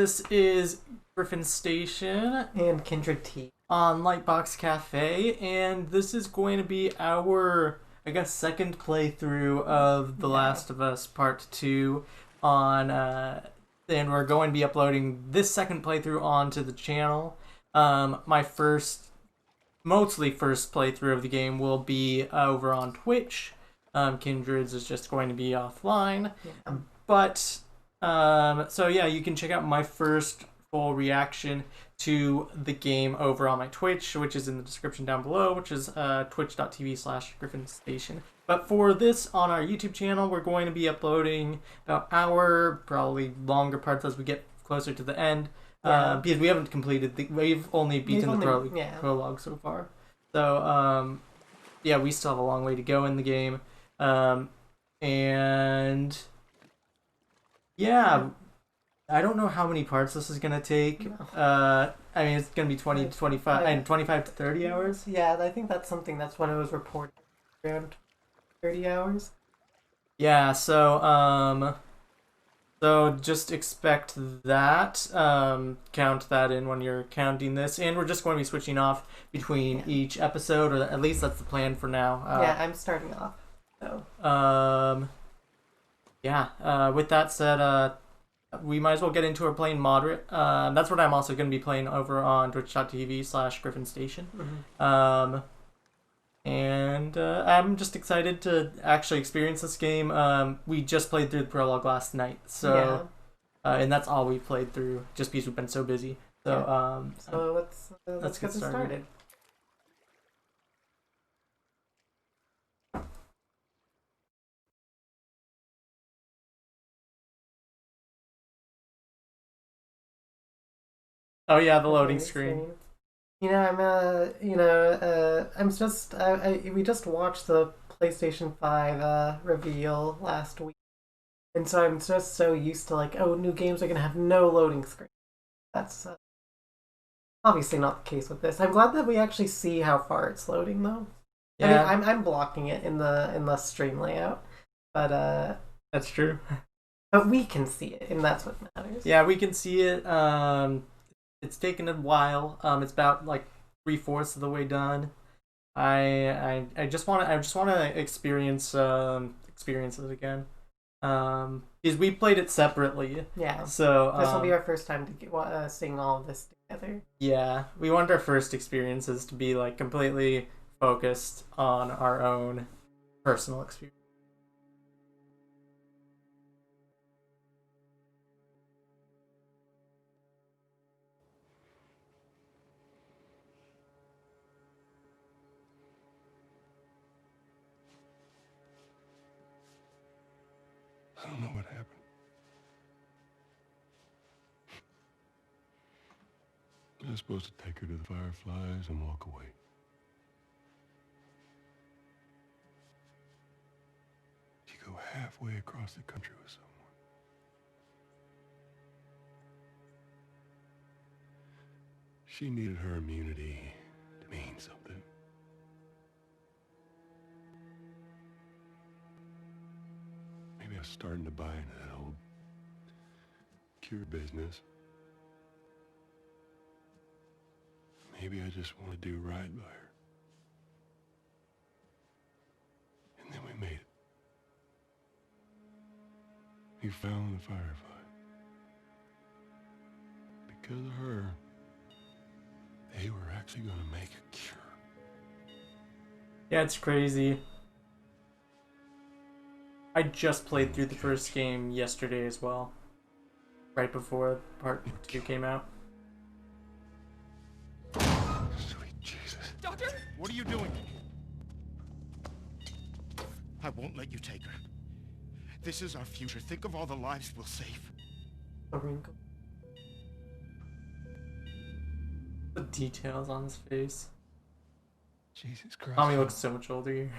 this is GriffinStation and KindredTea on Lightbox Cafe, and this is going to be our, I guess, second playthrough of The Last of Us Part 2 on, and we're going to be uploading this second playthrough onto the channel. My mostly first playthrough of the game will be over on Twitch. Kindred's is just going to be offline. Yeah. But, so yeah, you can check out my first full reaction to the game over on my Twitch, which is in the description down below, which is twitch.tv/GriffinStation. But for this on our YouTube channel, we're going to be uploading about hour, probably longer parts as we get closer to the end. Because we haven't completed we've only beaten the prologue so far. So, yeah, we still have a long way to go in the game. And yeah, I don't know how many parts this is gonna take. No. I mean, it's gonna be 20 to 25 and 25 to 30 hours. Yeah, I think that's what it was reported, around 30 hours. Yeah, so just expect that. Count that in when you're counting this, and we're just going to be switching off between each episode, or at least that's the plan for now. Yeah, I'm starting off. So. Yeah. With that said, we might as well get into our playing moderate. That's what I'm also going to be playing over on twitch.tv/GriffinStation. Mm-hmm. And I'm just excited to actually experience this game. We just played through the prologue last night, so and that's all we played through, just because we've been so busy. So let's get started. Oh yeah, the loading screen. You know, we just watched the PlayStation 5 reveal last week, and so I'm just so used to new games are gonna have no loading screen. That's obviously not the case with this. I'm glad that we actually see how far it's loading, though. Yeah, I mean, I'm blocking it in the stream layout, but that's true. But we can see it, and that's what matters. Yeah, we can see it. It's taken a while. It's about 3/4 of the way done. I just want to experience it again. Because we played it separately. Yeah. So this will be our first time to seeing all of this together. Yeah, we want our first experiences to be completely focused on our own personal experience. I don't know what happened. I was supposed to take her to the Fireflies and walk away. She go halfway across the country with someone. She needed her immunity to mean something. Maybe I was starting to buy into that old cure business. Maybe I just want to do right by her. And then we made it. We found the Firefly. Because of her, they were actually going to make a cure. Yeah, it's crazy. I just played through the first game yesterday as well. Right before Part 2 came out. Sweet Jesus. Doctor? What are you doing? I won't let you take her. This is our future. Think of all the lives we'll save. The details on his face. Jesus Christ. Tommy looks so much older here.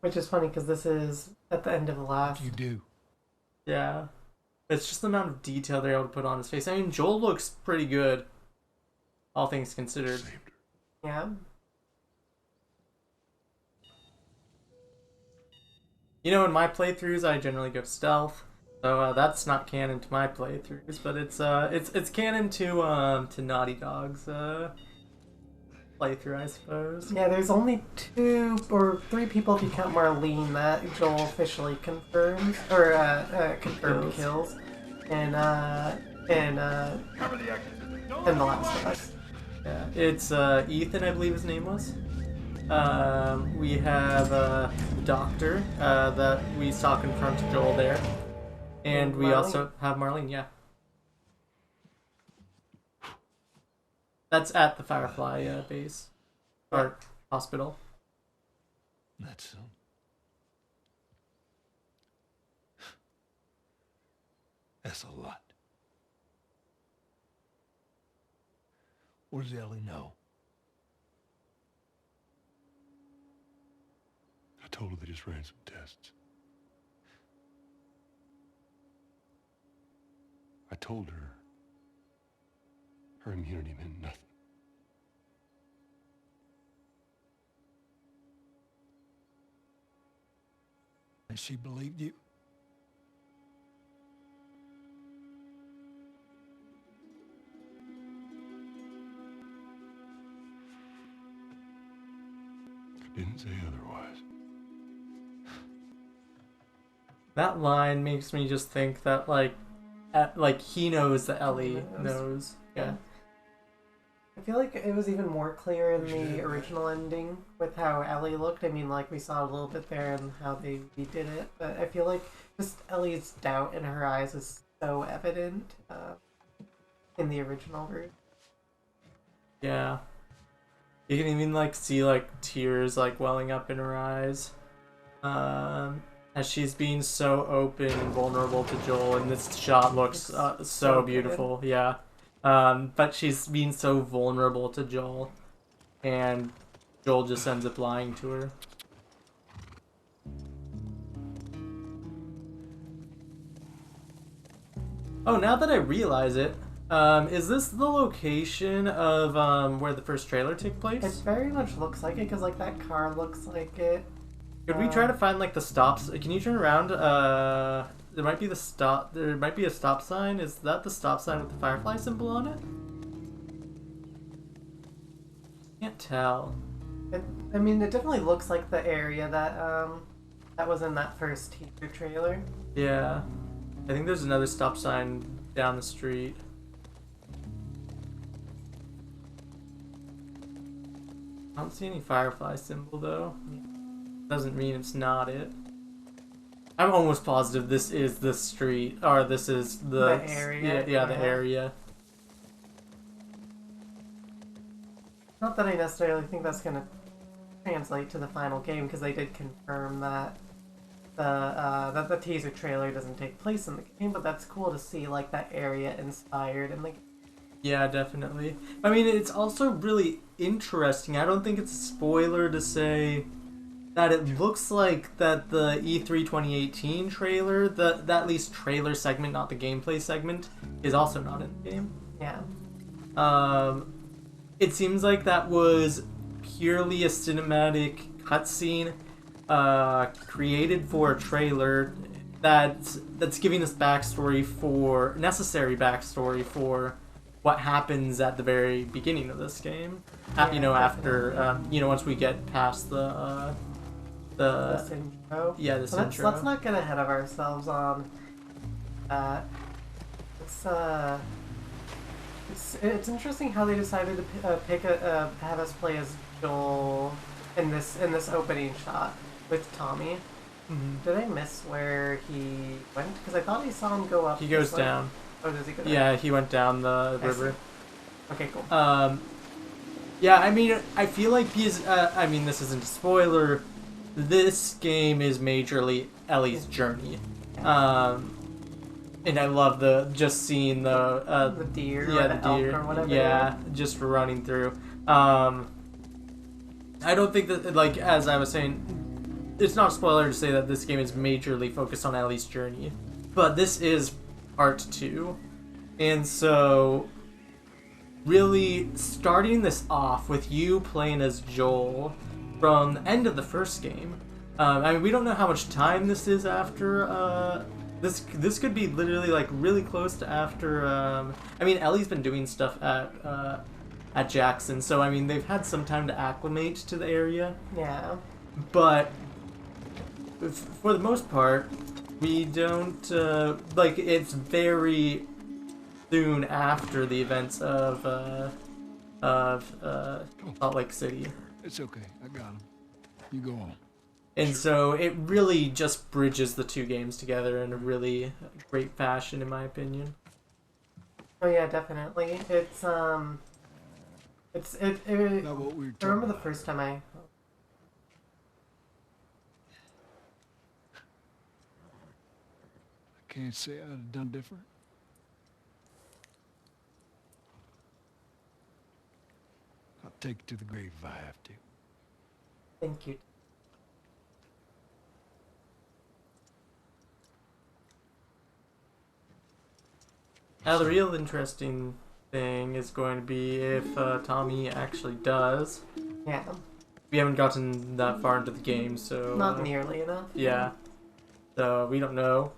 Which is funny because this is at the end of the last. What do you do? Yeah. It's just the amount of detail they're able to put on his face. I mean, Joel looks pretty good, all things considered. Saved her. Yeah. You know, in my playthroughs, I generally go stealth. So that's not canon to my playthroughs, but it's canon to Naughty Dog's playthrough, I suppose. Yeah, there's only 2 or 3 people if you count Marlene that Joel officially confirms or confirmed kills, and The Last of Us. Yeah, it's Ethan, I believe his name was. We have Doctor that we saw confront Joel there, and we also have Marlene. Yeah, that's at the Firefly base or hospital. That's so. That's a lot. What does Ellie know? I told her they just ran some tests. I told her her immunity meant nothing. And she believed you? I didn't say otherwise. That line makes me just think that like he knows that Ellie knows. Yeah. I feel like it was even more clear in the original ending with how Ellie looked. I mean, like, we saw a little bit there and how they did it, but I feel like just Ellie's doubt in her eyes is so evident in the original version. Yeah. You can even like see like tears like welling up in her eyes. As she's being so open and vulnerable to Joel, and this shot looks so beautiful. Good. Yeah. But she's being so vulnerable to Joel, and Joel just ends up lying to her. Oh, now that I realize it, is this the location of where the first trailer took place? It very much looks like it, because like that car looks like it. Could we try to find like the stops? Can you turn around? There might be the stop. There might be a stop sign. Is that the stop sign with the Firefly symbol on it? Can't tell. I mean, it definitely looks like the area that that was in that first teaser trailer. Yeah, I think there's another stop sign down the street. I don't see any Firefly symbol though. Doesn't mean it's not it. I'm almost positive this is the street, or this is the area. Yeah, the area. Not that I necessarily think that's gonna translate to the final game, because they did confirm that the teaser trailer doesn't take place in the game, but that's cool to see like that area inspired in the game. Yeah, definitely. I mean, it's also really interesting. I don't think it's a spoiler to say that it looks like that the E3 2018 trailer, that at least trailer segment, not the gameplay segment, is also not in the game. Yeah. It seems like that was purely a cinematic cutscene created for a trailer that's giving us necessary backstory for what happens at the very beginning of this game. Yeah, After once we get past the intro. Yeah, this intro. Let's not get ahead of ourselves on that. It's interesting how they decided to have us play as Joel in this opening shot with Tommy. Mm-hmm. Did I miss where he went? Because I thought I saw him go up. He goes down. Oh, does he go down? Yeah, he went down the river. Okay, cool. Yeah, I mean, I feel like he's. I mean, this isn't a spoiler. This game is majorly Ellie's journey. And I love just seeing the deer, yeah, or the deer, elk or whatever. yeah, just running through. I don't think that, like, as I was saying, it's not a spoiler to say that this game is majorly focused on Ellie's journey, but this is part 2, and so really starting this off with you playing as Joel from the end of the first game. I mean, we don't know how much time this is after This could be literally like really close to after. I mean, Ellie's been doing stuff at Jackson, so I mean they've had some time to acclimate to the area. Yeah. But for the most part, we don't like. It's very soon after the events of Salt Lake City. It's okay. I got him. You go on. And so it really just bridges the two games together in a really great fashion, in my opinion. Oh yeah, definitely. It's Not what we were I talking remember the about. first time I. I can't say I'd have done different. I'll take it to the grave if I have to. Thank you. Now the real interesting thing is going to be if Tommy actually does. Yeah. We haven't gotten that far into the game, so Not nearly enough. yeah. So we don't know.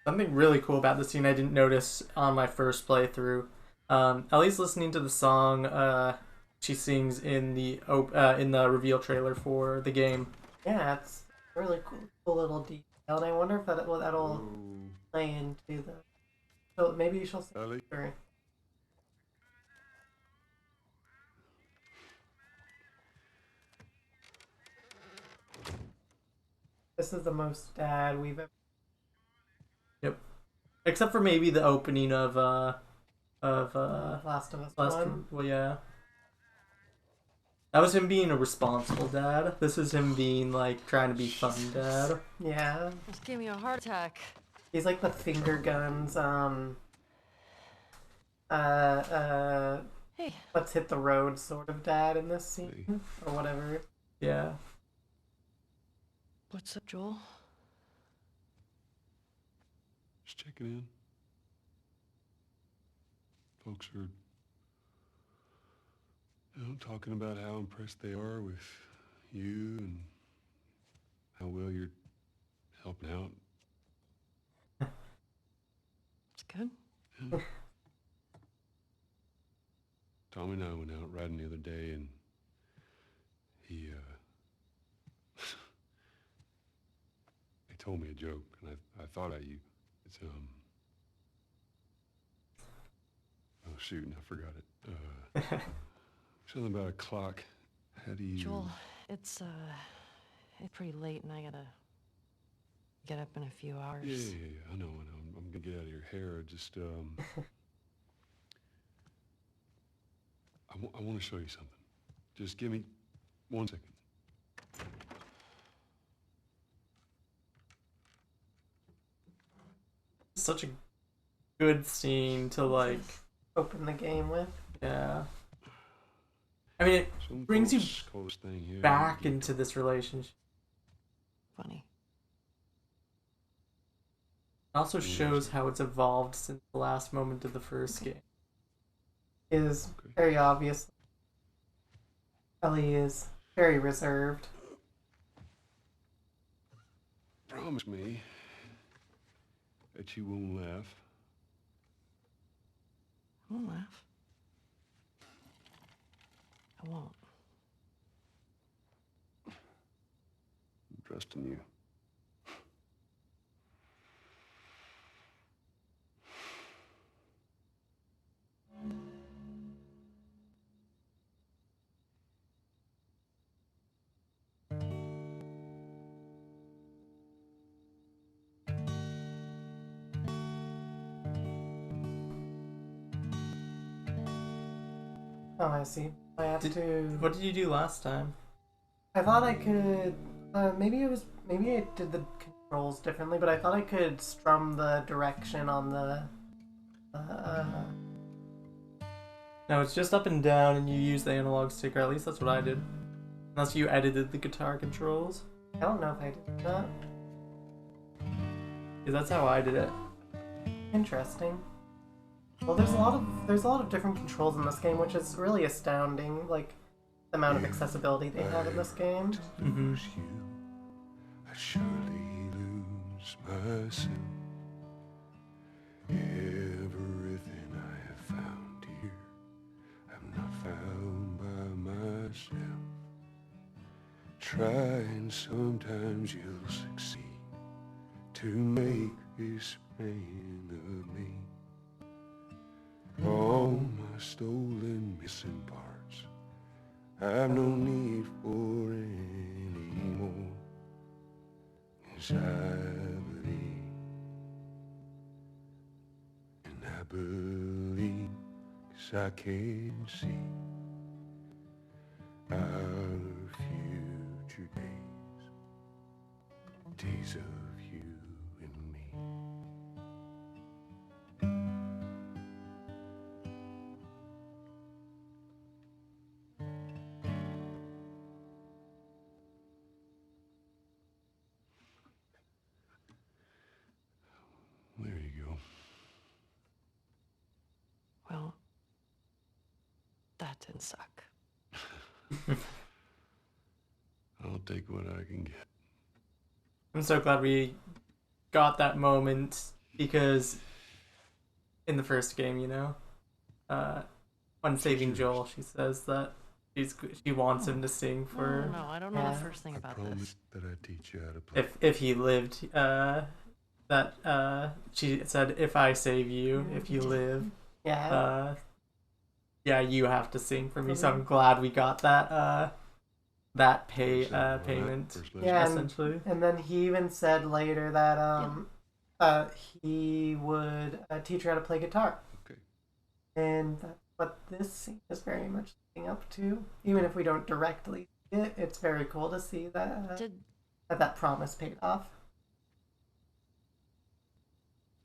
Something really cool about the scene I didn't notice on my first playthrough. Ellie's listening to the song she sings in the reveal trailer for the game. Yeah, it's a really cool little detail, and I wonder if that'll play into the. So maybe she'll say. Ellie? Sure. This is the most dad we've ever. Yep. Except for maybe the opening of Last of Us One. well, yeah. That was him being a responsible dad. This is him being like trying to be fun dad. Yeah, Just gave me a heart attack. he's like the finger guns. Hey, Let's hit the road sort of dad in this scene Hey. or whatever. Yeah. what's up, Joel? Just checking in. Folks are, talking about how impressed they are with you and how well you're helping out. It's good. Yeah. Tommy and I went out riding the other day, and he told me a joke, and I thought of you. It's oh shoot, I forgot it. Something about a clock. How do you? Joel, it's pretty late and I gotta get up in a few hours. Yeah. I know. I'm gonna get out of your hair. Just I want to show you something. Just give me 1 second. Such a good scene to like, Open the game with. yeah. I mean, it Some brings you folks call this thing here back into this relationship. Funny. It also shows how it's evolved since the last moment of the first game. Is Okay. very obvious. Ellie is very reserved. Promise me that you won't laugh. I won't laugh. I won't. I'm trusting you. Oh, I see. I have to. What did you do last time? I thought I could. Maybe I did the controls differently, but I thought I could strum the direction on the. No, it's just up and down, and you use the analog stick, or at least that's what I did. Unless you edited the guitar controls. I don't know if I did that. Because that's how I did it. Interesting. Well, there's a lot of different controls in this game, which is really astounding. Like the amount of accessibility they have in this game. Mm-hmm. Lose you, I surely lose myself. Everything I have found here, I've not found by myself. Try and sometimes you'll succeed to make this man of me. All my stolen missing parts, I've no need for any more. 'Cause I believe, 'cause I can see our future days, days of you and me. There you go. Well, that didn't suck. I'll take what I can get. I'm so glad we got that moment because in the first game, you know, when saving Joel, she says that she wants him to sing for No, I don't know the first thing I about promise this. that I teach you how to play. if he lived. That she said, "If I save you, if you live, Yeah. yeah, you have to sing for me." So I'm glad we got that that payment First lesson. Yeah, essentially. and then he even said later that he would teach her how to play guitar. Okay. And that's what this scene is very much leading up to. Even if we don't directly see it, it's very cool to see that Did that promise paid off.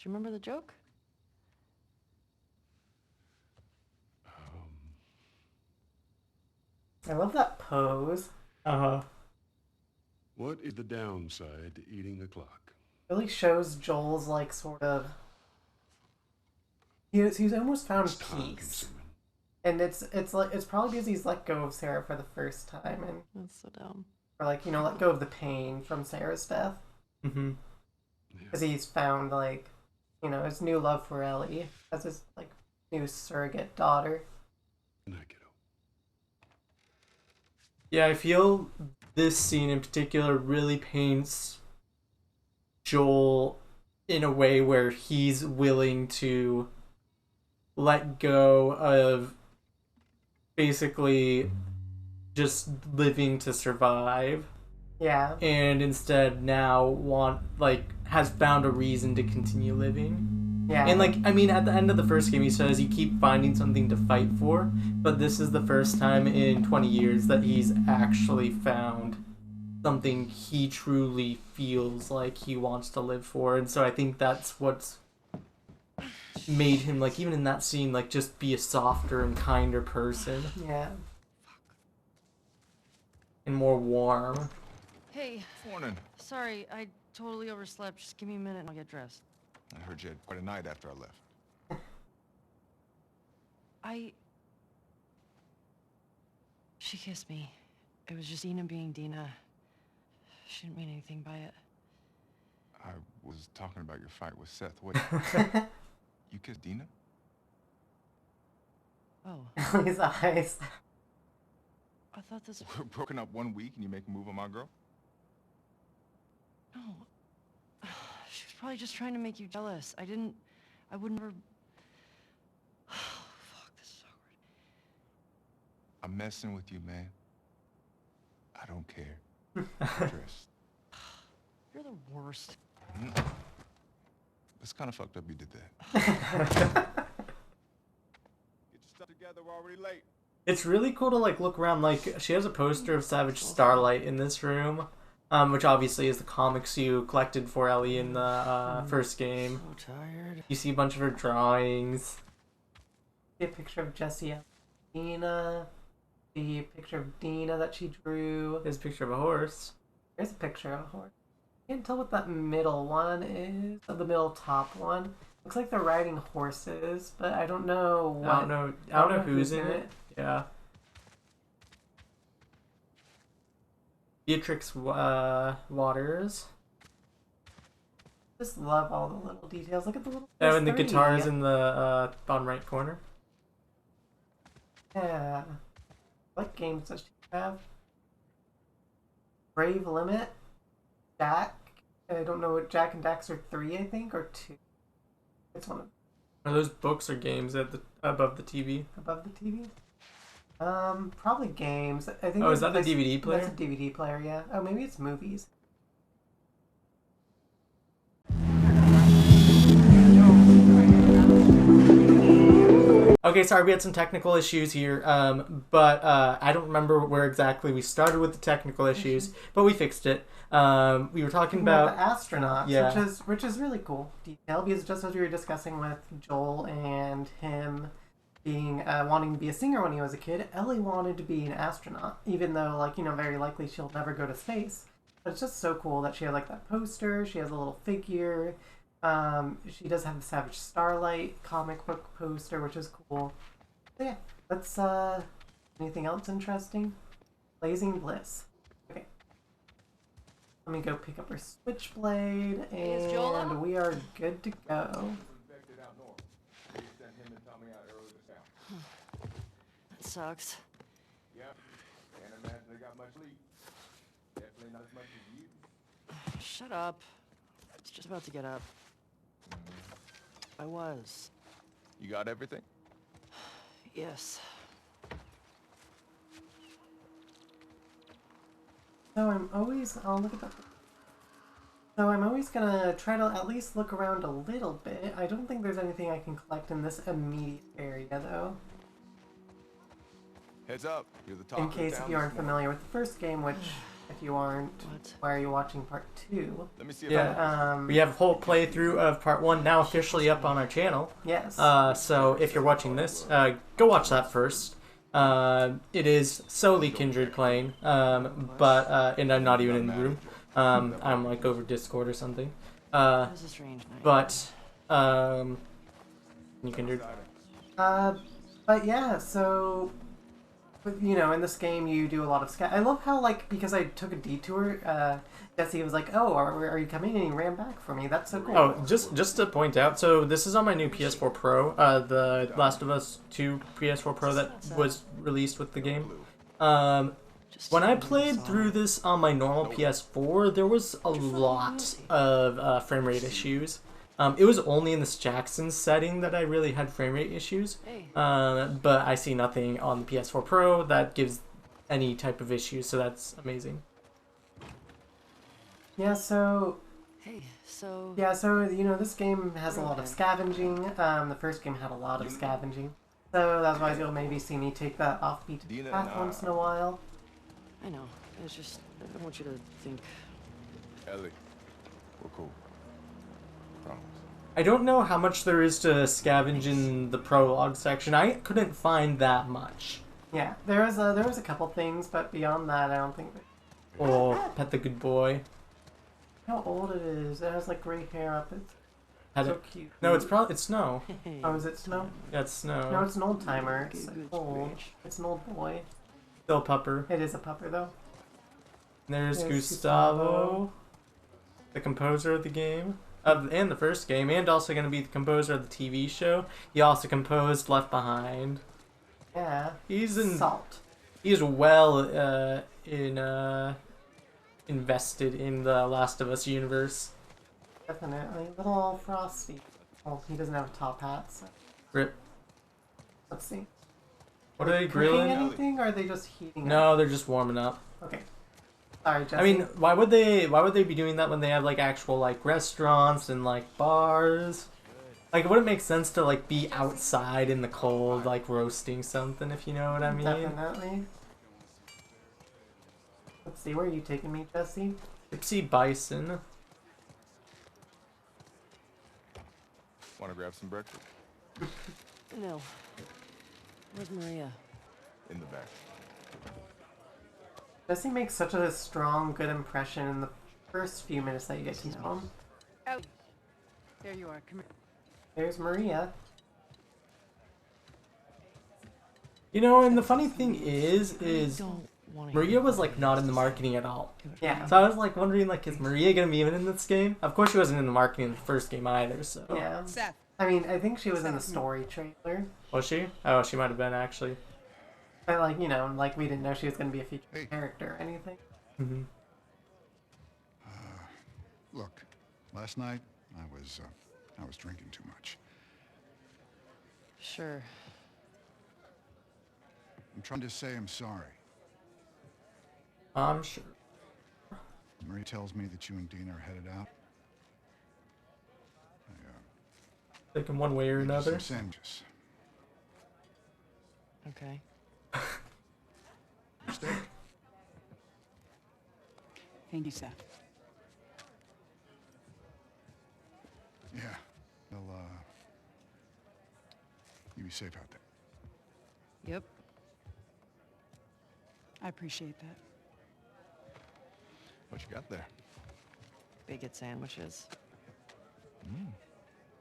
you remember the joke? I love that pose. What is the downside to eating a clock? Really shows Joel's like sort of. He's almost found It's time peace, consuming. and it's probably because he's let go of Sarah for the first time, and That's so dumb. or like let go of the pain from Sarah's death, Mm-hmm. because he's found like his new love for Ellie as his like new surrogate daughter. Good night, kiddo. Yeah, I feel this scene in particular really paints Joel in a way where he's willing to let go of basically just living to survive Yeah, and instead now has found a reason to continue living. yeah, And I mean, at the end of the first game, he says you keep finding something to fight for, but this is the first time in 20 years that he's actually found something he truly feels like he wants to live for. And so I think that's what's made him, even in that scene, just be a softer and kinder person yeah. and more warm. Hey, Morning. sorry, I totally overslept. Just give me a minute and I'll get dressed. I heard you had quite a night after I left. She kissed me. It was just Dina being Dina. She didn't mean anything by it. I was talking about your fight with Seth. Wait, you kissed Dina? Oh, His eyes. I thought this... We're broken up 1 week and you make a move on my girl? No. She was probably just trying to make you jealous. I would never... Fuck, this is awkward. I'm messing with you, man. I don't care. Get dressed. You're the worst. It's kind of fucked up you did that. Get your stuff together, we're already late. It's really cool to look around. She has a poster of Savage Starlight in this room, which obviously is the comics you collected for Ellie in the first game. So tired. You see a bunch of her drawings. See a picture of Jesse and Dina. the picture of Dina that she drew. There's a picture of a horse. There's a picture of a horse. I can't tell what that middle one is. Oh, the middle top one. Looks like they're riding horses, but I don't know what. I don't know who's in it. Yeah. Beatrix Waters. Just love all the little details. Look at the little. Oh, and the PS3. guitar's in the bottom right corner. Yeah. What games does she have? Brave Limit. Jack. I don't know what Jack and Daxter 3, I think, or 2. It's one of Are those books or games at the above the TV? above the TV. Probably games. I think. Oh, is that the that's- DVD player? That's a DVD player, yeah. Oh, maybe it's movies. Okay, sorry, we had some technical issues here, but I don't remember where exactly we started with the technical issues, but we fixed it. We were talking about the astronauts, yeah. which is really cool detail, because just as we were discussing with Joel and him being wanting to be a singer when he was a kid, Ellie wanted to be an astronaut, even though, like, you know, very likely she'll never go to space. But it's just so cool that she had like that poster. She has a little figure. She does have the Savage Starlight comic book poster, which is cool. So yeah, let's, anything else interesting? Blazing Bliss. Okay. Let me go pick up her switchblade, Is Joel and out? we are good to go. That sucks. Yep. Can't imagine they got much lead. Definitely not as much as you. Shut up. It's just about to get up. I was. You got everything? Yes. So I'm always, oh, look at that. So I'm always gonna try to at least look around a little bit. I don't think there's anything I can collect in this immediate area, though. Heads up. You're the top In of the case town if you this aren't morning. familiar with the first game, which, if you aren't, What? why are you watching part 2? Let me see if yeah. We have a whole playthrough of part 1 now officially up on our channel. Yes. So if you're watching this, go watch that first. It is solely Kindred playing, and I'm not even in the room. I'm like over Discord or something. It was a strange night. But you Kindred. But yeah, so, but, you know, in this game you do a lot of I love how, like, because I took a detour, Jesse was like, "Oh, are you coming?" and he ran back for me. That's so cool. Oh, just to point out, so this is on my new PS4 Pro, the Last of Us 2 PS4 Pro that was released with the game. When I played through this on my normal PS4, there was a lot of frame rate issues. It was only in this Jackson setting that I really had frame rate issues, but I see nothing on the PS4 Pro that gives any type of issues, so that's amazing. Yeah, so Hey, so... yeah, so you know, this game has a lot of scavenging. The first game had a lot of scavenging, so that's why you'll maybe see me take that offbeat path once in a while. I know. It's just... I don't want you to think... Ellie, we're cool. Promise. I don't know how much there is to scavenge in the prologue section. I couldn't find that much. Yeah, there was a couple things, but beyond that, I don't think. Oh, Pet the Good Boy. How old it is? It has like gray hair up. It's Had so it? cute. No, it's probably Snow. Oh, is it Snow? Yeah, it's Snow. No, it's an old timer. It's old. It's an old boy. Still Pupper. It is a pupper though. There's There's Gustavo, Gustavo. the composer of the game, and the first game, and also going to be the composer of the TV show. He also composed Left Behind. Yeah. He's in. Salt. He's well invested in the Last of Us universe. Definitely. Little Frosty. Oh, he doesn't have a top hat, so Rip. let's see. What are they Cooking grilling? anything, or are they just heating up? No, they're just warming up. Okay. Sorry, Jesse. I mean, why would they be doing that when they have like actual like restaurants and like bars? Like, it wouldn't make sense to like be outside in the cold, like roasting something, if you know what I mean. Definitely. Let's see, where are you taking me, Jesse? Gypsy Bison. Want to grab some breakfast? No. Where's Maria? In the back. Jesse makes such a strong, good impression in the first few minutes that you get to know him. Oh, there you are. Come here. There's Maria. You know, and the funny thing is Don't want to Maria was like not in the marketing at all. Yeah. So I was like wondering, like, is Maria gonna be even in this game? Of course, she wasn't in the marketing in the first game either. So Yeah. Seth. I mean, I think she was in the story trailer. was she? Oh, she might have been actually. But, like, you know, like, we didn't know she was going to be a featured Hey. character or anything. Mm-hmm. Look, last night I was drinking too much. Sure. I'm trying to say I'm sorry. I'm sure. Marie tells me that you and Dina are headed out. Like in one way or Maybe another. some sandwiches. Okay. Steak? Thank you, Seth. Yeah. Well, you be safe out there. Yep. I appreciate that. What you got there? Bigot sandwiches.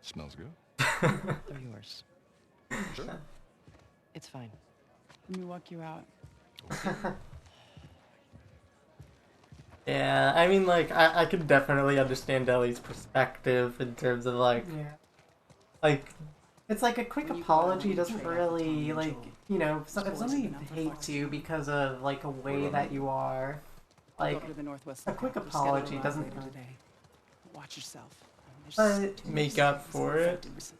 Smells good. They're yours. Sure. It's fine. Let me walk you out. Yeah, I mean, like, I could definitely understand Ellie's perspective in terms of, like, Yeah. It's like a quick When you go out apology and doesn't trade off the really, Tom like, and Joel, you know, if boys have somebody been out for hates far you too because of, like, a way that you are, Go like, over to the Northwest a quick Lookout. We're scheduled apology to doesn't arrive later even- today. Watch yourself. But- make up for it. Affected recently.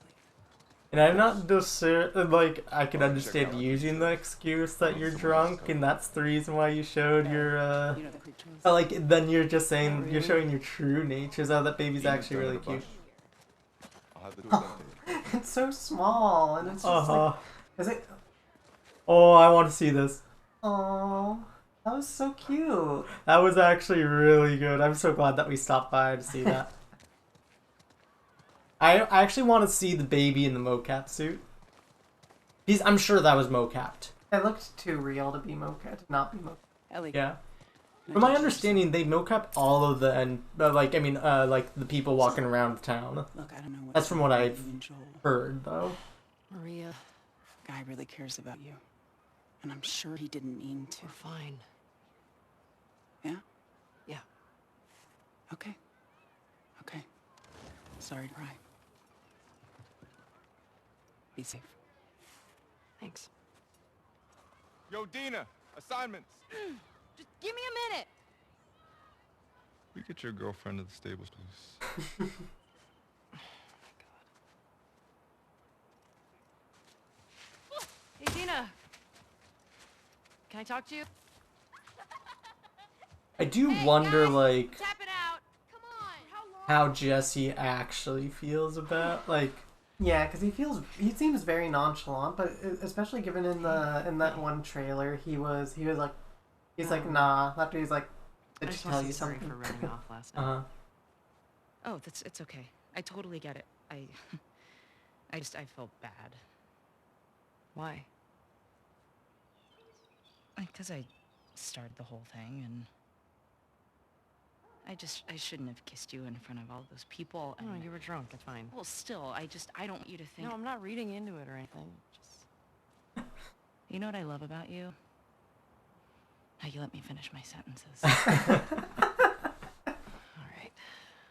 And I'm not just like, I can understand using the excuse that you're drunk, and that's the reason why you showed your, You know the creek trails? but, like, then you're just saying, Not you're really. showing your true nature, so that baby's actually really cute. I'll have to do it then. it's so small, and it's just like, is it? Oh, I want to see this. Oh, that was so cute. That was actually really good. I'm so glad that we stopped by to see that. I actually want to see the baby in the mocap suit. I'm sure that was mocapped. It looked too real to be mocap, to not be mocap. Ellie. Yeah. can I From my touch yours? understanding, they mocap all of the, and like, I mean, like, the people walking around town. Look, I don't know what. That's from what I've you and Joel. heard, though. Maria, Guy really cares about you, and I'm sure he didn't mean to. we're fine. Yeah. Yeah. Okay. Okay. Sorry to cry. Be safe. Thanks. Yo, Dina, assignments. Just give me a minute. We get your girlfriend to the stables, please. Hey, Dina. Can I talk to you? I do wonder, like, Tap it out. Come on. how Jesse actually feels about, like, Yeah, because he seems very nonchalant, but especially given in that one trailer, he's like nah. After he's like, I did she just tell want to you say sorry something? for running off last night. uh-huh. Oh, it's okay. I totally get it. I felt bad. Why? Because I started the whole thing, and I shouldn't have kissed you in front of all those people. And No, you were drunk. It's fine. Well, still, I don't want you to think. No, I'm not reading into it or anything. Just You know what I love about you? How you let me finish my sentences. All right.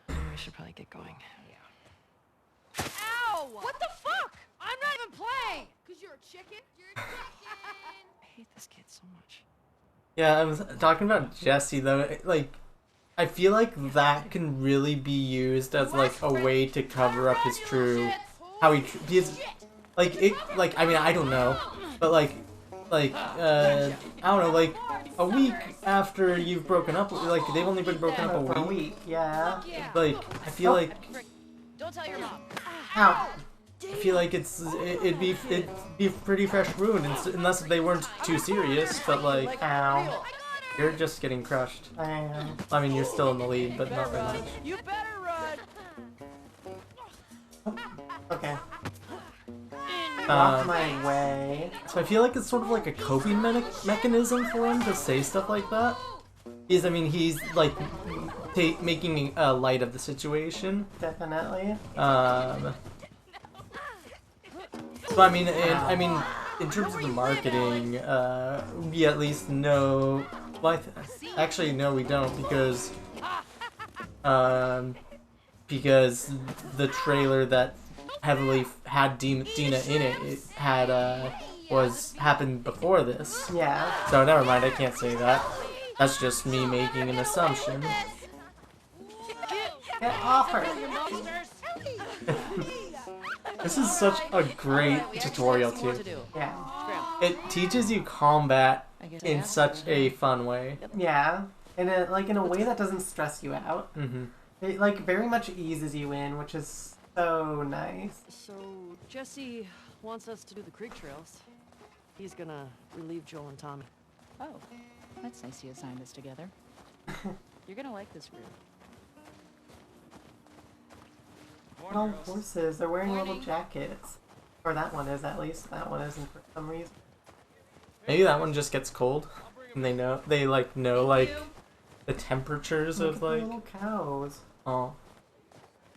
We should probably get going. Yeah. Ow! What the fuck? I'm not even playing! Because you're a chicken? You're a chicken! I hate this kid so much. Yeah, I was talking about Jesse, though. Like, I feel like that can really be used as, like, a way to cover up his true... How he... Because, like, I mean, I don't know. But, like, I don't know, like, a week after you've broken up, like, they've only been broken up For a a week. week, yeah. Like, I feel like... Don't tell your mom. Ow. I feel like it'd be a pretty fresh wound, unless they weren't too serious, but, like, Ow. you're just getting crushed. I am. I mean, you're still in the lead, but not very much. You better run! Okay. Walk my way. So I feel like it's sort of like a coping mechanism for him to say stuff like that. Because, I mean, he's, like, making light of the situation. Definitely. So, I mean, in terms of the marketing, we at least know... Well, actually, no, we don't, because the trailer that heavily had Dina in it had, happened before this. Yeah. So, never mind, I can't say that. That's just me making an assumption. Get off her. This is such a great tutorial, too. Yeah. It teaches you combat in such a fun way. Yeah. In a way that doesn't stress you out. Mm-hmm. It, like, very much eases you in, which is so nice. So, Jesse wants us to do the creek trails. He's gonna relieve Joel and Tommy. Oh, that's nice you assigned us together. You're gonna like this group. All horses, they're wearing little jackets. Or that one is, at least. That one isn't for some reason. Maybe that one just gets cold. And they know, the temperatures Look of, at the like... little cows. Oh.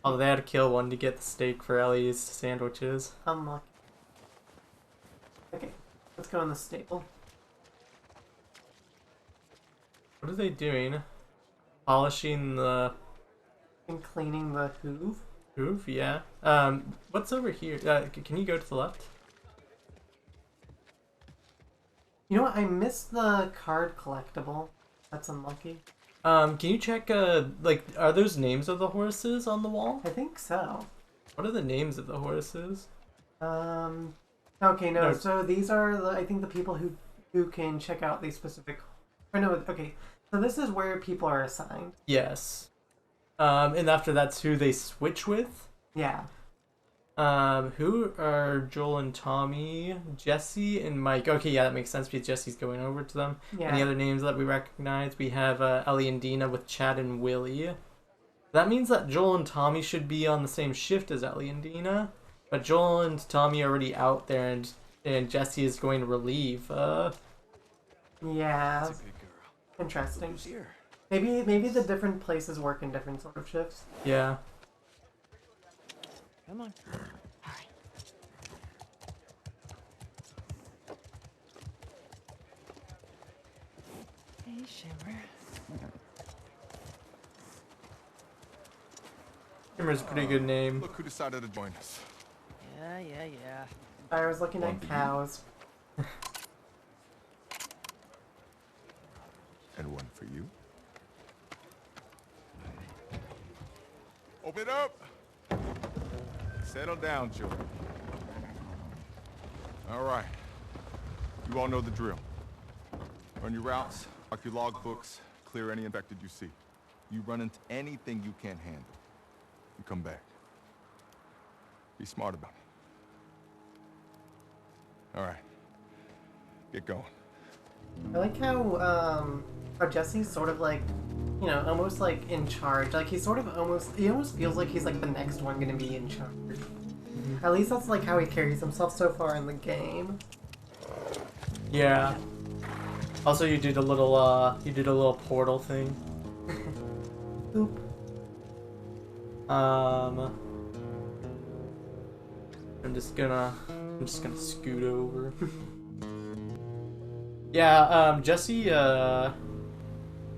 Oh, they had to kill one to get the steak for Ellie's sandwiches. Unlucky. Okay, let's go in the stable. What are they doing? Polishing the... And cleaning the hoof. Hoof? Yeah. What's over here? Can you go to the left? You know what? I missed the card collectible. That's unlucky. Can you check, are those names of the horses on the wall? I think so. What are the names of the horses? Okay, no. So these are, I think, the people who can check out these specific... Or no, okay. So this is where people are assigned. Yes. And after that's who they switch with? Yeah. Who are Joel and Tommy? Jesse and Mike. Okay, yeah, that makes sense because Jesse's going over to them. Yeah. Any other names that we recognize? We have Ellie and Dina with Chad and Willie. That means that Joel and Tommy should be on the same shift as Ellie and Dina. But Joel and Tommy are already out there, and Jesse is going to relieve. Yeah. That's a good girl. Interesting. Who's here? Maybe the different places work in different sort of shifts. Yeah. Come on. Hey, Shimmer. Shimmer's a pretty good name. Look who decided to join us. Yeah. I was looking One at for you. cows. And one for you. Open it up! Settle down, children. All right. You all know the drill. Run your routes, mark your logbooks, clear any infected you see. You run into anything you can't handle, you come back. Be smart about it. All right. Get going. I like how Jesse's sort of like, you know, almost like in charge. Like he almost feels like he's like the next one gonna be in charge. At least that's like how he carries himself so far in the game. Yeah. Also, you did a little portal thing. Oop. I'm just gonna scoot over. Yeah, Jesse, A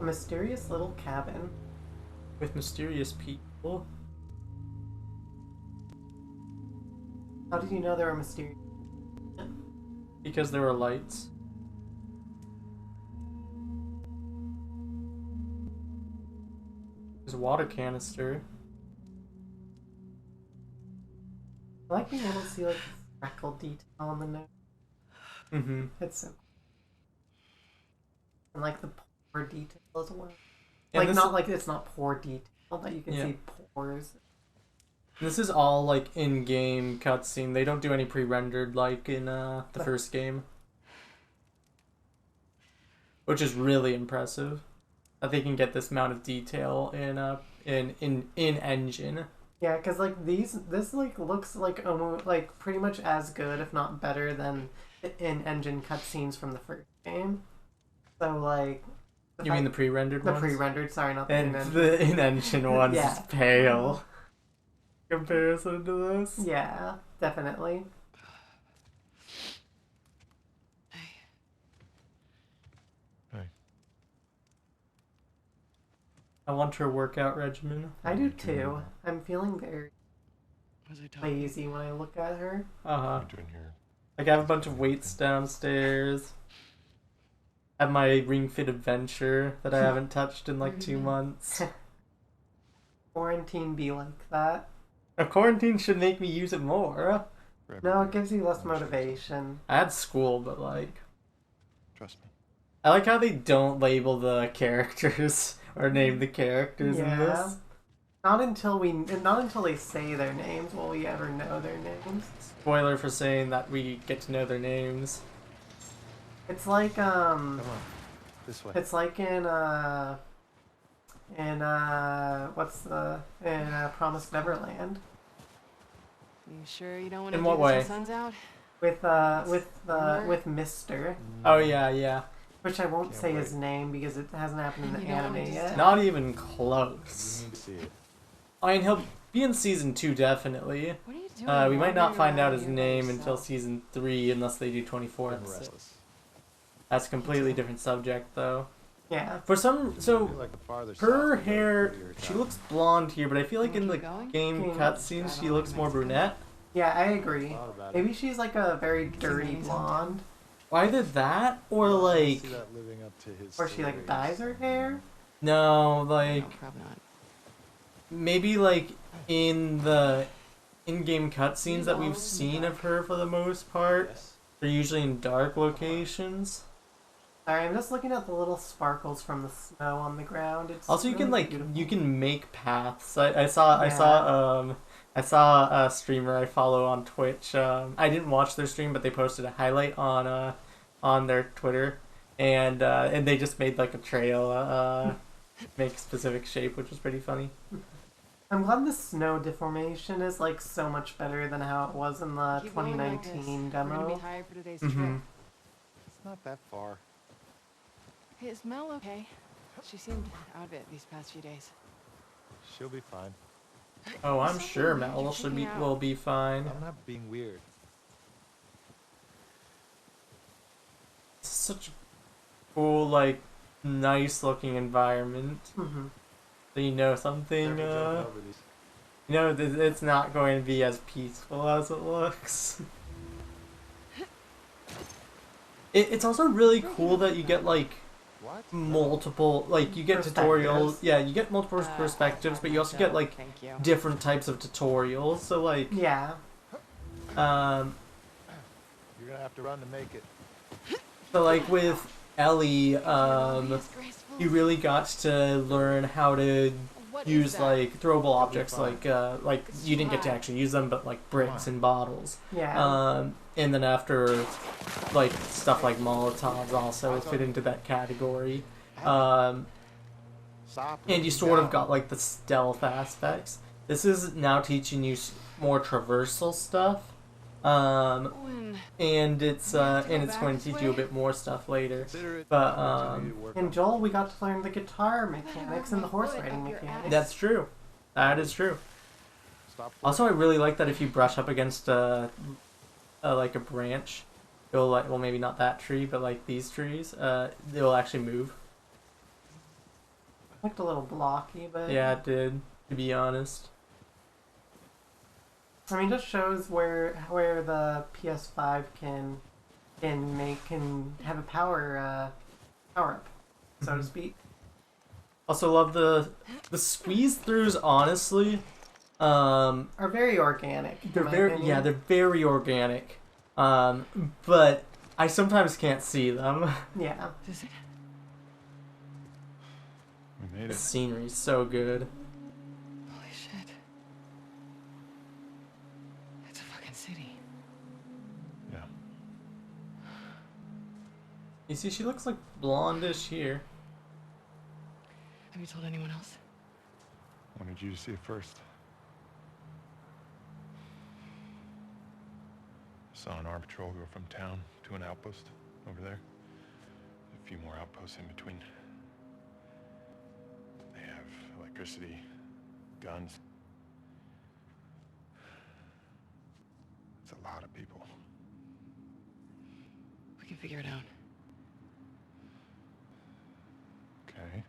mysterious little cabin. with mysterious people. How did you know there were mysterious? Because there were lights. There's a water canister. I like being able to see like freckle detail on the nose. Mm-hmm. It's so cool. And like the pore detail as well. Yeah, like this not like it's not pore detail, but you can Yeah. see pores. This is all like in-game cutscene. They don't do any pre-rendered like in the first game, which is really impressive. That they can get this amount of detail in engine. Yeah, because like this like looks like almost like pretty much as good, if not better, than the in-engine cutscenes from the first game. So like, You mean the pre-rendered the ones? pre-rendered, sorry, not the And in-engine. the in-engine ones Yeah. is pale. Comparison to this. Yeah, definitely. Hey. I want her workout regimen. I do too. I'm feeling very Was I talking? lazy when I look at her. Uh-huh. What are you doing here? Like, I have a bunch of weights downstairs. I have my Ring Fit Adventure that I haven't touched in like 2 months. Quarantine be like that. A quarantine should make me use it more. No, it gives you less motivation. I had school, but like... Trust me. I like how they don't label the characters or name the characters in this. Not until they say their names will we ever know their names. Spoiler for saying that we get to know their names. It's like Come on. This way. it's like in Promised Neverland You sure you don't want to In do what this way? when the sun's out? with Mister, Oh yeah, yeah. which I won't Can't say wait. his name because it hasn't happened in the You don't wanna anime just yet. Not even You close. need to see it. I mean, he'll be in season 2 definitely. What are you doing? We might not wandering find out around his here by name until yourself? season 3 unless they do 24 Been episodes. restless. That's a completely different subject though. Yeah. For some, so Feel like the farther her south you go, hair, the prettier she town. looks blonde here, but I feel like Wanna in the keep going? game Can- cutscenes she looks more brunette. Yeah, I agree. Thought about it. Maybe she's like a very dirty names blonde, Either that or I like, see that living up to his or she like stories. dyes her hair. no, No, like probably not. maybe like in the in-game cutscenes that we've seen of her for the most part, Yes. they're usually in dark locations. Sorry, I'm just looking at the little sparkles from the snow on the ground. It's Also, you can really like beautiful. you can make paths. I saw a streamer I follow on Twitch. I didn't watch their stream, but they posted a highlight on their Twitter, and they just made like a trail make a specific shape, which was pretty funny. I'm glad the snow deformation is like so much better than how it was in the Keep going like this. 2019 We're gonna demo. be tired for today's Mhm. trip. It's not that far. Hey, is Mel okay? She seemed out of it these past few days. She'll be fine. Oh, I'm Something sure weird, Mel you're should freaking be out. will be fine. I'm not being weird. It's such a cool, like, nice looking environment. Mm-hmm. So you know something. Never jumping over these. You know, it's not going to be as peaceful as it looks. It's also really cool that you get like What? multiple, like you get tutorials. Perspectives. Yeah, you get multiple perspectives, but you also get like Thank you. different types of tutorials. So like, Yeah. You're gonna have to run to make it. so like with Ellie, It's graceful. you really got to learn how to What is use that? like throwable objects, fine. like you didn't get to actually use them, but like bricks and bottles. Yeah. And then after, like stuff like Molotovs also fit into that category. Stop And you looking sort of down. got like the stealth aspects. This is now teaching you more traversal stuff. When And it's back going to this teach you a way? bit more stuff later. Consider it But, an opportunity to work In on Joel, we got to learn the guitar mechanics and the horse riding mechanics. That's true. That is true. Stop Also, I really like that if you brush up against like a branch, it'll like, well, maybe not that tree, but like these trees, it'll actually move. Looked a little blocky, but Yeah, it did, to be honest. I mean, just shows where the PS5 can have a power up, so to speak. Also love the squeeze throughs, honestly. Are very organic. in They're my very opinion. yeah, they're very organic. But I sometimes can't see them. Yeah. Does it? We made The it. scenery's so good. Holy shit. It's a fucking city. Yeah. You see, she looks like blondish here. Have you told anyone else? Wanted you to see it first. Saw an armed patrol go from town to an outpost over there. A few more outposts in between. They have electricity, guns. It's a lot of people. We can figure it out. Okay.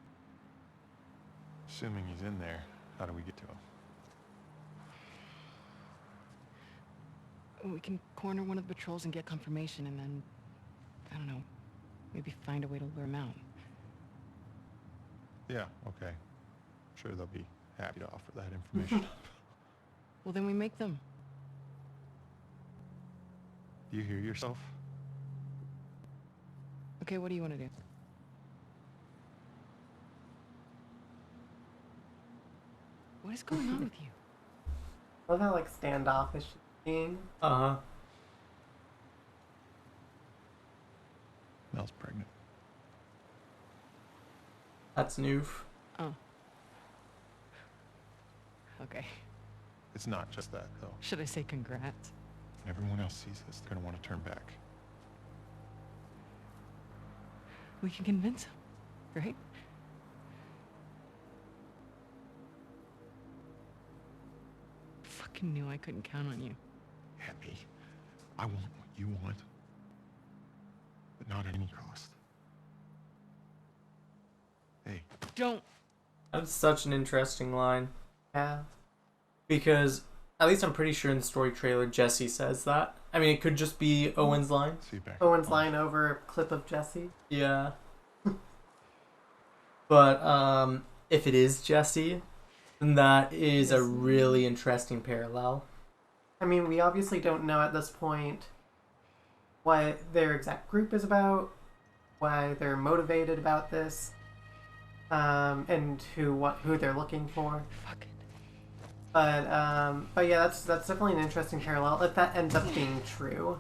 Assuming he's in there, how do we get to him? We can corner one of the patrols and get confirmation, and then, I don't know, maybe find a way to lure him out. Yeah, okay. I'm sure they'll be happy to offer that information. Well, then we make them. Do you hear yourself? Okay, what do you want to do? What is going on with you? I love how like standoffish she's being. Uh-huh. Mel's pregnant. That's new. Oh. Okay. It's not just that, though. Should I say congrats? When everyone else sees this, they're gonna want to turn back. We can convince him, right? Fucking knew I couldn't count on you. Abby, I want what you want, but not at any cost. Hey. Don't. That's such an interesting line. Yeah. Because, at least I'm pretty sure in the story trailer, Jesse says that. I mean, it could just be Owen's line. See you back. Owen's line over a clip of Jesse. Yeah. But, if it is Jesse, then that is a really interesting parallel. I mean, we obviously don't know at this point what their exact group is about, why they're motivated about this, and who they're looking for. Fuck it. But yeah, that's definitely an interesting parallel if that ends up being true.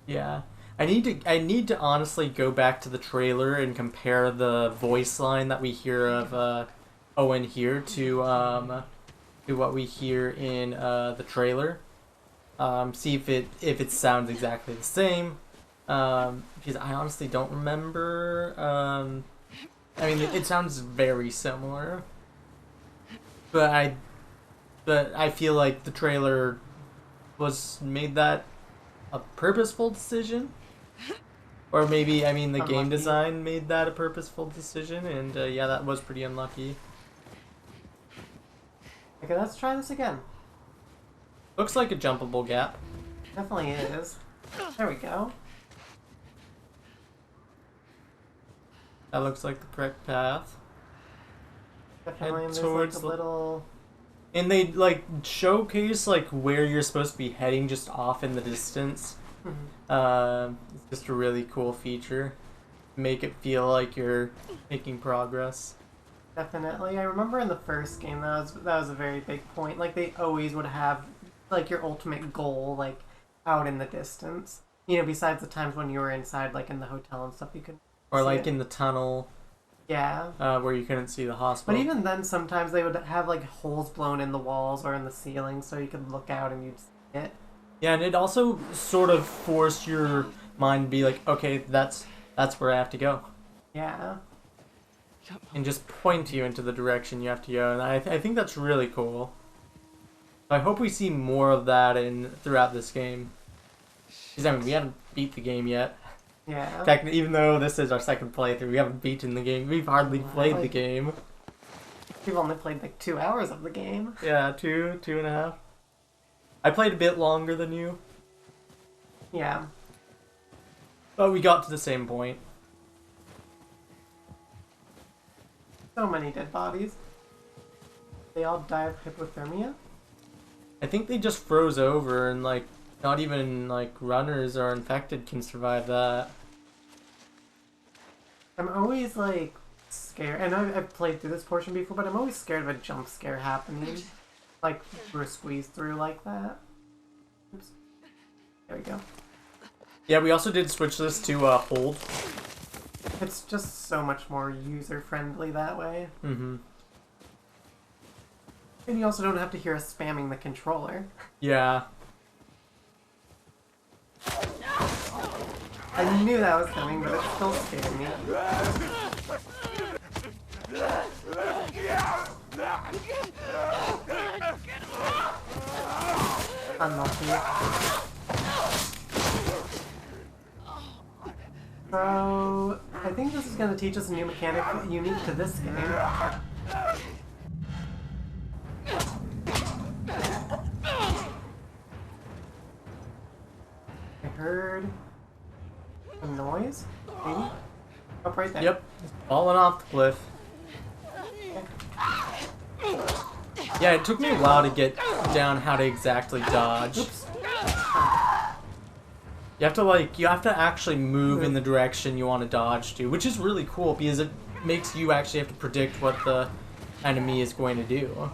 Yeah. I need to honestly go back to the trailer and compare the voice line that we hear of Owen here to what we hear in the trailer. See if it sounds exactly the same. Because I honestly don't remember. I mean, it sounds very similar. But I feel like the trailer made that a purposeful decision. Or maybe, I mean, the game design made that a purposeful decision, and yeah, that was pretty unlucky. Okay, let's try this again. Looks like a jumpable gap. Definitely is. There we go. That looks like the correct path. Definitely, Head and there's towards like a the- little... And they, like, showcase, like, where you're supposed to be heading just off in the distance. It's just a really cool feature. Make it feel like you're making progress. Definitely. I remember in the first game that was a very big point. Like, they always would have, like, your ultimate goal, like, out in the distance. You know, besides the times when you were inside, like, in the hotel and stuff, you could Or, see like, it. in the tunnel. Yeah. Where you couldn't see the But hospital. even then, sometimes they would have, like, holes blown in the walls or in the ceiling so you could look out and you'd see it. Yeah, and it also sort of forced your mind to be like, okay, that's where I have to go. Yeah. And just point you into the direction you have to go. And I think that's really cool. I hope we see more of that throughout this game. Because, I mean, we haven't beat the game yet. Yeah. Technically, even though this is our second playthrough, we haven't beaten the game. We've hardly played the game. We've only played, like, 2 hours of the game. Yeah, two and a half. I played a bit longer than you. Yeah. But we got to the same point. So many dead bodies. They all die of hypothermia? I think they just froze over and, like, not even, like, runners or infected can survive that. I'm always, like, scared. I know I've played through this portion before, but I'm always scared of a jump scare happening. Like, we're squeezed through like that. Oops. There we go. Yeah, we also did switch this to hold. It's just so much more user-friendly that way. Mm-hmm. And you also don't have to hear us spamming the controller. Yeah. I knew that was coming, but it still scared me. Unlucky. So, I think this is going to teach us a new mechanic unique to this game. I heard a noise, maybe? Up right there. Yep, falling off the cliff. Yeah, it took me a while to get down how to exactly dodge. Oops. You have to actually move in the direction you want to dodge to, which is really cool because it makes you actually have to predict what the enemy is going to do.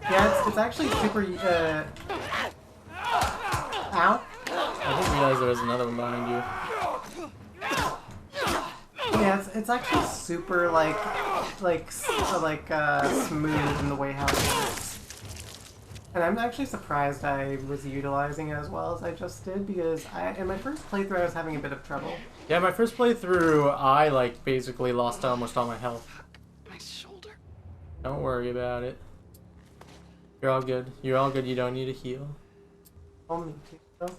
Yeah, it's actually super, ow. I didn't realize there was another one behind you. Yeah, it's actually super, smooth in the way how it works. And I'm actually surprised I was utilizing it as well as I just did, because in my first playthrough I was having a bit of trouble. Yeah, my first playthrough, I, basically lost almost all my health. My shoulder. Don't worry about it. You're all good. You're all good. You don't need a heal. Oh, me too, though.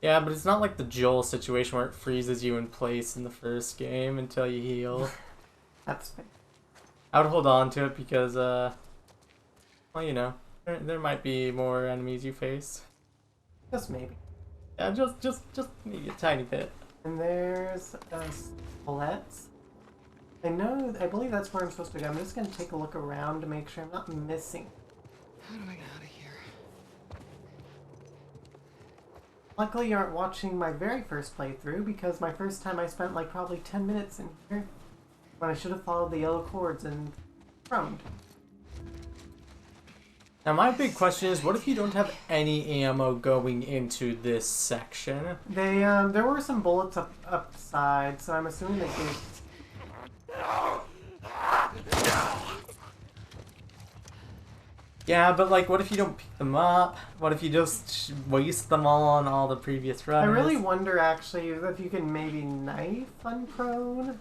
Yeah, but it's not like the Joel situation where it freezes you in place in the first game until you heal. That's fair. I would hold on to it because, well, you know, there might be more enemies you face. Just maybe. Yeah, just maybe a tiny bit. And there's bullets. I believe that's where I'm supposed to go. I'm just gonna take a look around to make sure I'm not missing. How do I get out of here? Luckily you aren't watching my very first playthrough, because my first time I spent probably 10 minutes in here when I should have followed the yellow cords and thrown. Now my big question is, what if you don't have any ammo going into this section? There were some bullets upside, so I'm assuming they did. Yeah, but what if you don't pick them up? What if you just waste them all on all the previous runners? I really wonder actually if you can maybe knife unprone.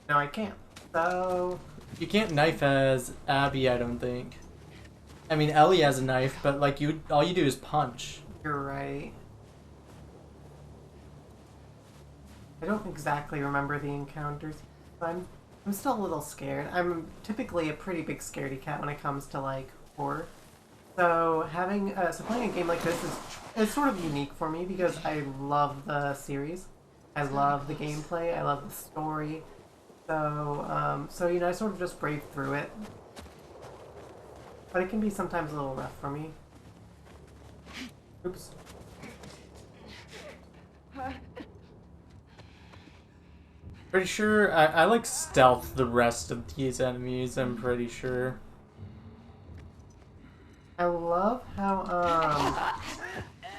No, I can't. So you can't knife as Abby, I don't think. I mean, Ellie has a knife, but all you do is punch. You're right. I don't exactly remember the encounters. I'm still a little scared. I'm typically a pretty big scaredy cat when it comes to horror. So playing a game like this is sort of unique for me because I love the series. I love the gameplay. I love the story. So I sort of just braved through it. But it can be sometimes a little rough for me. Oops. Pretty sure I stealth the rest of these enemies, I'm pretty sure. I love how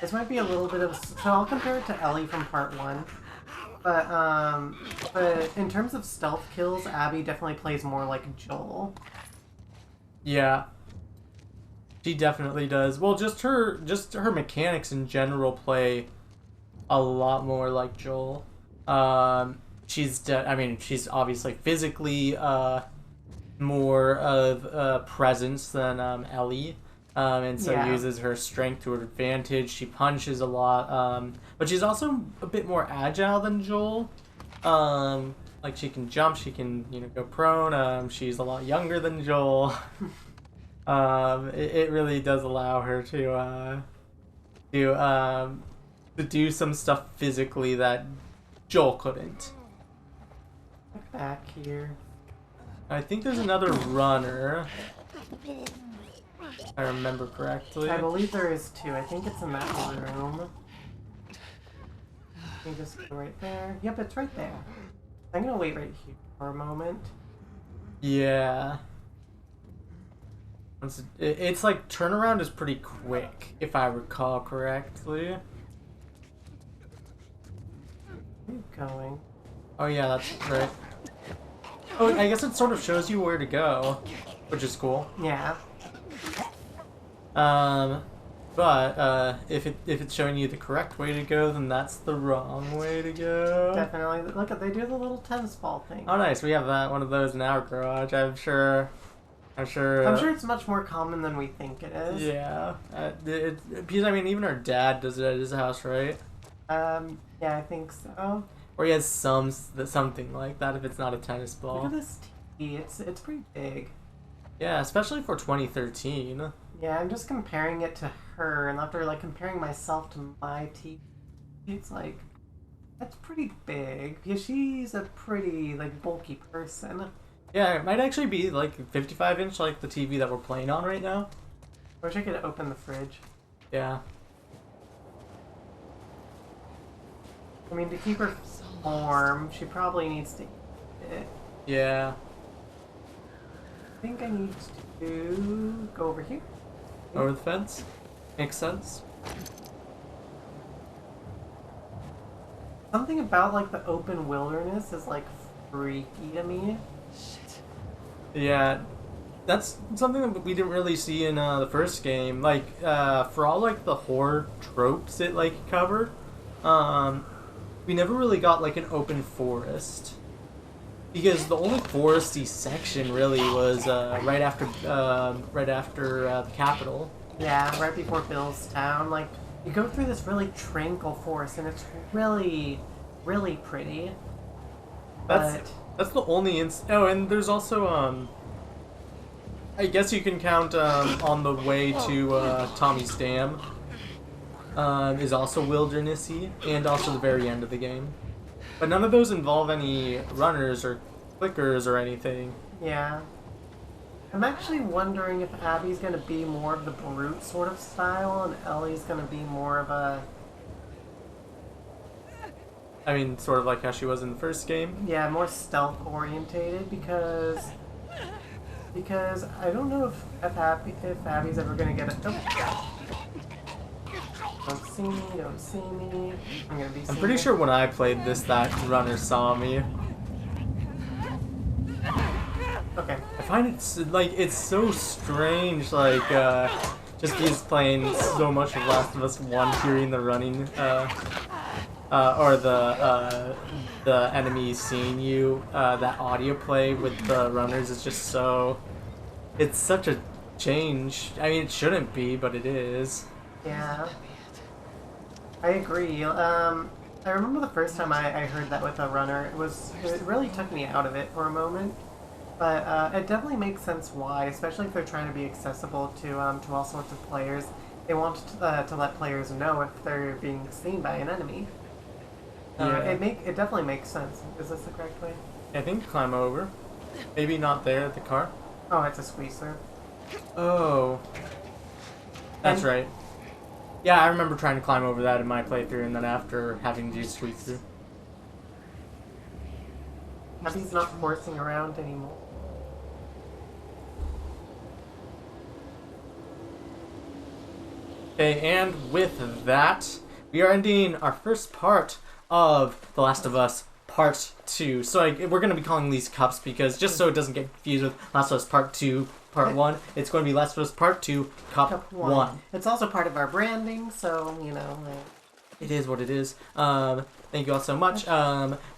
this might be a little bit of, so I'll compare it to Ellie from part 1. But in terms of stealth kills, Abby definitely plays more like Joel. Yeah. She definitely does. Well, just her mechanics in general play a lot more like Joel. She's obviously physically more of a presence than Ellie, and so uses her strength to her advantage. She punches a lot, but she's also a bit more agile than Joel. She can jump, she can go prone. She's a lot younger than Joel. It really does allow her to do some stuff physically that Joel couldn't. Back here. I think there's another runner. If I remember correctly. I believe there is 2. I think it's in that room. You just go right there. Yep, it's right there. I'm gonna wait right here for a moment. Yeah. It's turnaround is pretty quick, if I recall correctly. Where are you going? Oh yeah, that's right. Oh, I guess it sort of shows you where to go, which is cool. Yeah. But if it's showing you the correct way to go, then that's the wrong way to go. Definitely. Look at they do the little tennis ball thing. Oh, nice. We have one of those in our garage. I'm sure. I'm sure it's much more common than we think it is. Yeah. Because I mean, even our dad does it at his house, right? Yeah, I think so. Or he has something like that if it's not a tennis ball. Look at this TV. It's pretty big. Yeah, especially for 2013. Yeah, I'm just comparing it to her, and after like comparing myself to my TV, it's like that's pretty big because she's a pretty like bulky person. Yeah, it might actually be like 55-inch, like the TV that we're playing on right now. I wish I could open the fridge. Yeah. I mean, to keep her warm, she probably needs to eat it. Yeah. I think I need to go over here. Over the fence? Makes sense. Something about like the open wilderness is like freaky to me. Yeah, that's something that we didn't really see in the first game. Like, for all like the horror tropes it like covered, we never really got like an open forest. Because the only foresty section really was right after the capital. Yeah, right before Bill's town. Like, you go through this really tranquil forest, and it's really, really pretty. That's the only oh, and there's also I guess you can count on the way to Tommy's Dam is also wildernessy, and also the very end of the game. But none of those involve any runners or clickers or anything. Yeah. I'm actually wondering if Abby's going to be more of the brute sort of style, and Ellie's going to be more of a... I mean, sort of like how she was in the first game. Yeah, more stealth-orientated, because I don't know if Abby's ever going to get a... Oh. Don't see me, don't see me. I'm pretty sure when I played this, that runner saw me. Okay. I find it's so strange, like, just because playing so much of Last of Us 1, hearing the running, or the enemy seeing you, that audio play with the runners is just so... It's such a change. I mean, it shouldn't be, but it is. Yeah. I agree. I remember the first time I heard that with a runner, it really took me out of it for a moment. But it definitely makes sense why, especially if they're trying to be accessible to all sorts of players. They want to let players know if they're being seen by an enemy. Yeah. It definitely makes sense. Is this the correct way? I think climb over. Maybe not there at the car. Oh, it's a squeezer. Oh. That's right. Yeah, I remember trying to climb over that in my playthrough, and then after having to do squeeze-through. Abby's not horsing around anymore. Okay, and with that, we are ending our first part of The Last of Us Part 2. So we're going to be calling these cups because, just so it doesn't get confused with Last of Us Part 2, Part 1, it's going to be Last of Us Part 2, Cup 1. It's also part of our branding, so, you know. It is what it is. Thank you all so much.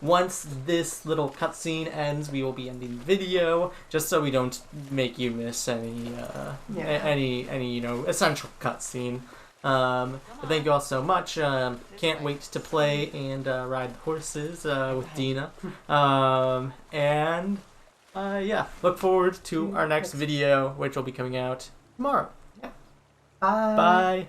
Once this little cutscene ends, we will be ending the video, just so we don't make you miss any essential cutscene. But thank you all so much. Can't wait to play and ride the horses with Dina. Yeah, look forward to our next video, which will be coming out tomorrow. Yeah. Bye. Bye.